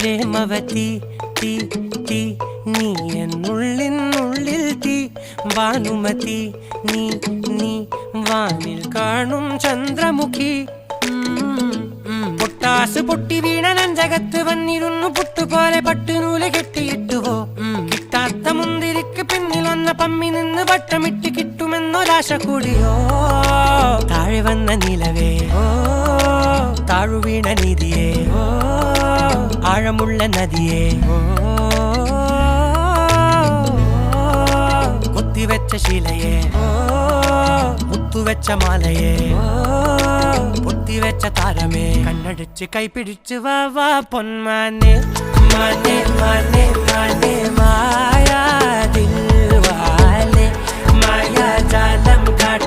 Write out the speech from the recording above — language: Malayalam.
പ്രേമവതി തീ തീ നീ എന്നുള്ളിൽ തീ ഭാനുമതി നീ നീ വാനിൽ കാണും ചന്ദ്രമുഖി പൊട്ടാസ് പൊട്ടി വീണ നെഞ്ചകത്ത് വന്നിരുന്നു പുട്ടുപോലെ പട്ടുനൂല് കെട്ടിയിട്ടുവോ കിട്ടാത്ത മുന്തിരിക്ക് പിന്നിൽ വന്ന പമ്മി നിന്ന് വട്ടമിട്ട് കിട്ടുമെന്നൊരാശ കൂടിയോ താഴെ വന്ന നിലവേ താഴു വീണ നിധിയേ ആഴമുള്ള നദിയേ കൊത്തിവെച്ച ശിലയേ മുത്തുവെച്ച മാലയേ പൊത്തിവെച്ച താരമേ കണ്ണടിച്ച് കൈപിടിച്ച് വാ വാ പൊന്മാനെ മാനെ മാനെ മാനെ മായാ ദിൽവാലെ മായാജാലം കാട്ടി